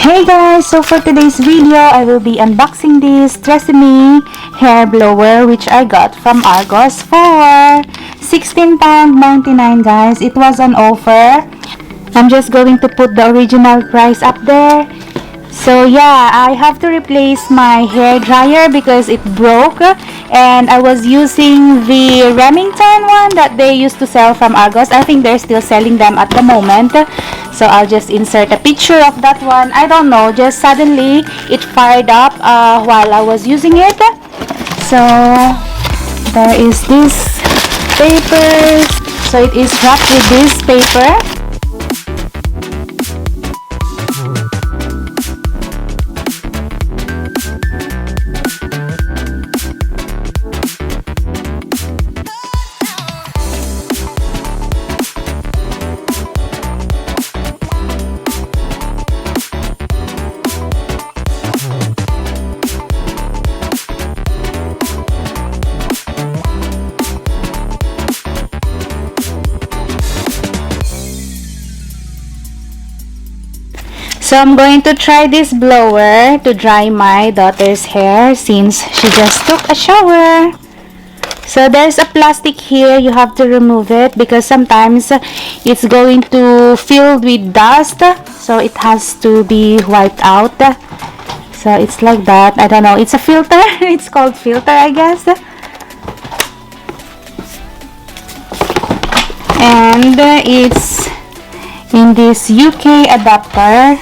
Hey guys, so for today's video, I will be unboxing this TRESemme hair blower which I got from Argos for £16.99 guys. It was on offer. I'm just going to put the original price up there. So yeah, I have to replace my hair dryer because it broke and I was using the Remington one that they used to sell from Argos. I think they're still selling them at the moment. So I'll just insert a picture of that one. I don't know, just suddenly it fired up while I was using it. So there is this paper. So it is wrapped with this paper. So I'm going to try this blower to dry my daughter's hair since she just took a shower. So there's a plastic here, you have to remove it because sometimes it's going to fill with dust, so it has to be wiped out. So it's like that. I don't know, it's a filter. It's called filter, I guess. And it's in this UK adapter.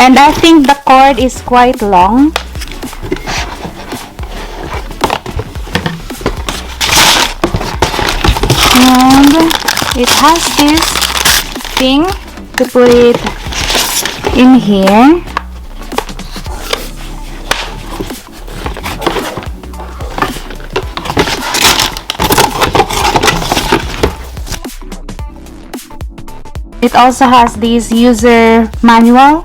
And I think the cord is quite long. And it has this thing to put it in here. It also has this user manual.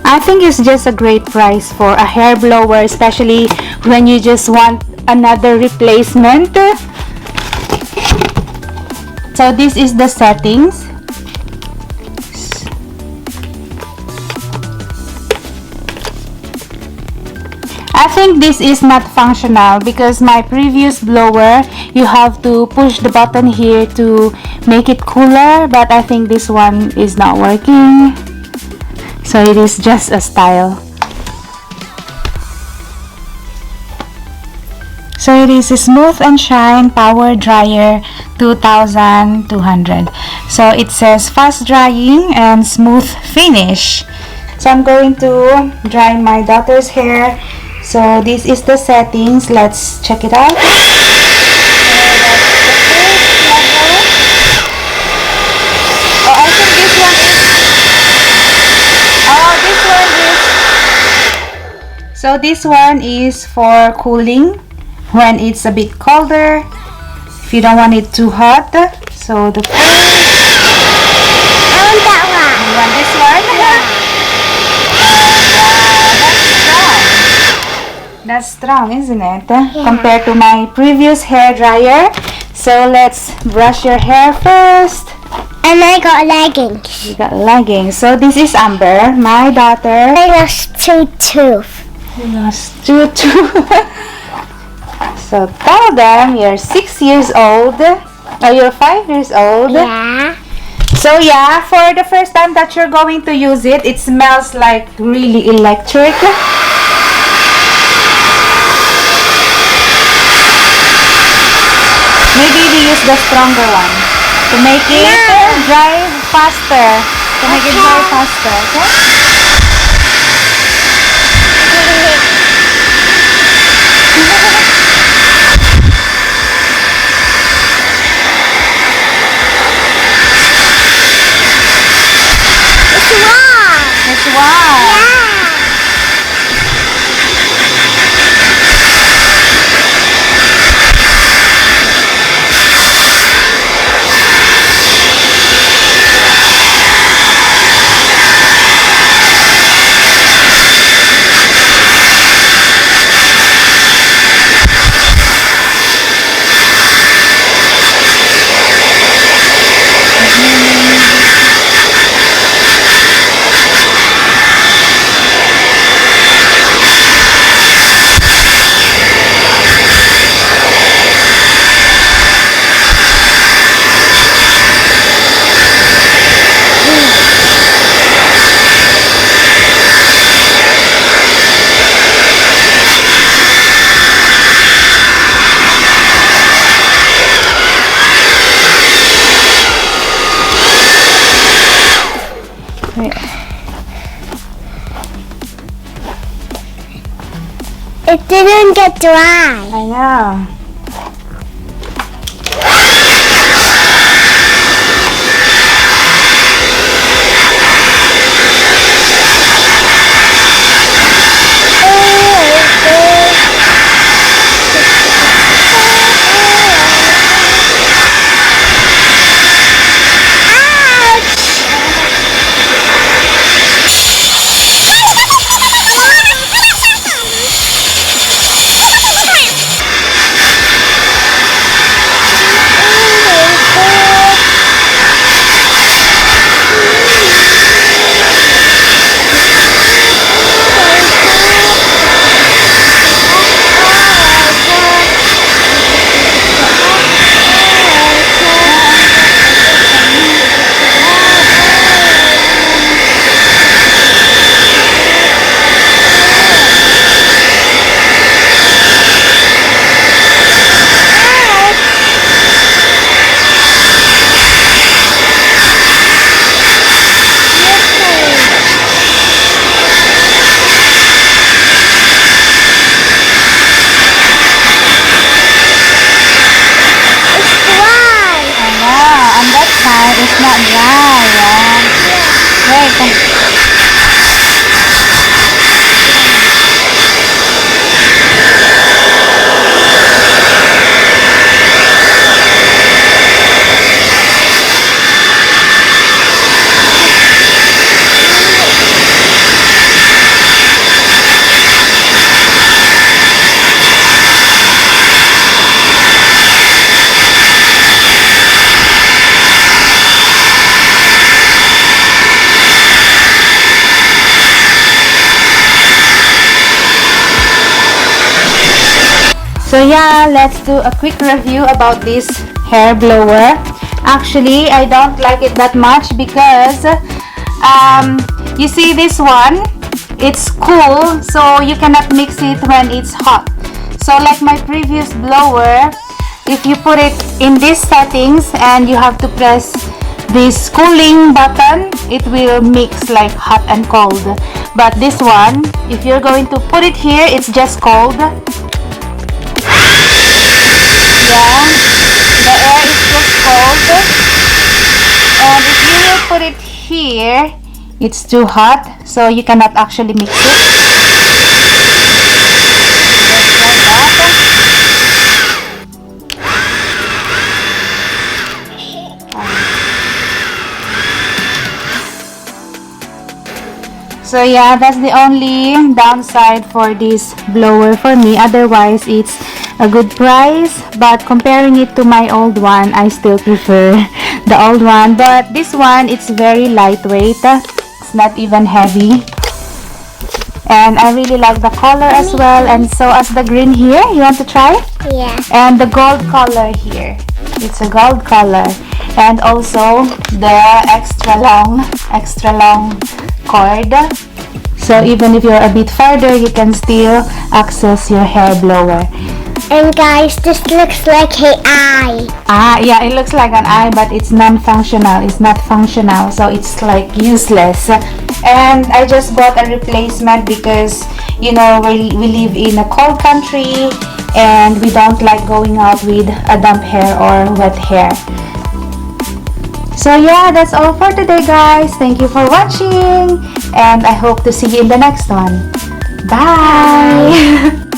I think it's just a great price for a hair blower, especially when you just want another replacement. So this is the settings. I think this is not functional because my previous blower, you have to push the button here to make it cooler, but I think this one is not working. So it is just a style. So it is a Smooth and Shine Power Dryer 2200. So it says fast drying and smooth finish. So I'm going to dry my daughter's hair. So this is the settings. Let's check it out. So this one is for cooling when it's a bit colder, if you don't want it too hot. So the first, I want that one. You want this one? Yeah. That's strong, isn't it? Yeah. Compared to my previous hair dryer. So let's brush your hair first. And I got leggings. You got leggings. So this is Amber, my daughter. I lost 2 teeth. You lost 2 teeth. So tell them you're 6 years old. Or you're 5 years old. Yeah. So yeah, for the first time that you're going to use it, it smells like really electric. Maybe we use the stronger one to make it dry faster. To make it dry faster, okay? It didn't get dry. I know. It's not dry, yeah. Wait. So yeah, let's do a quick review about this hair blower. Actually, I don't like it that much because you see this one, it's cool, so you cannot mix it when it's hot. So like my previous blower, if you put it in these settings and you have to press this cooling button, it will mix like hot and cold. But this one, if you're going to put it here, it's just cold. Yeah, the air is just cold, and if you will put it here, it's too hot, so you cannot actually mix it. So yeah, that's the only downside for this blower for me. Otherwise, it's a good price, but comparing it to my old one, I still prefer the old one. But this one, it's very lightweight. It's not even heavy, and I really like the color as well. And so as the green here, you want to try? Yeah. And the gold color here, it's a gold color, and also the extra long cord. So even if you're a bit farther, you can still access your hair blower. And guys, this looks like an eye. Yeah, it looks like an eye, but it's non-functional. It's not functional, so it's like useless. And I just bought a replacement because, you know, we live in a cold country and we don't like going out with a damp hair or wet hair. So yeah, that's all for today, guys. Thank you for watching, and I hope to see you in the next one. Bye!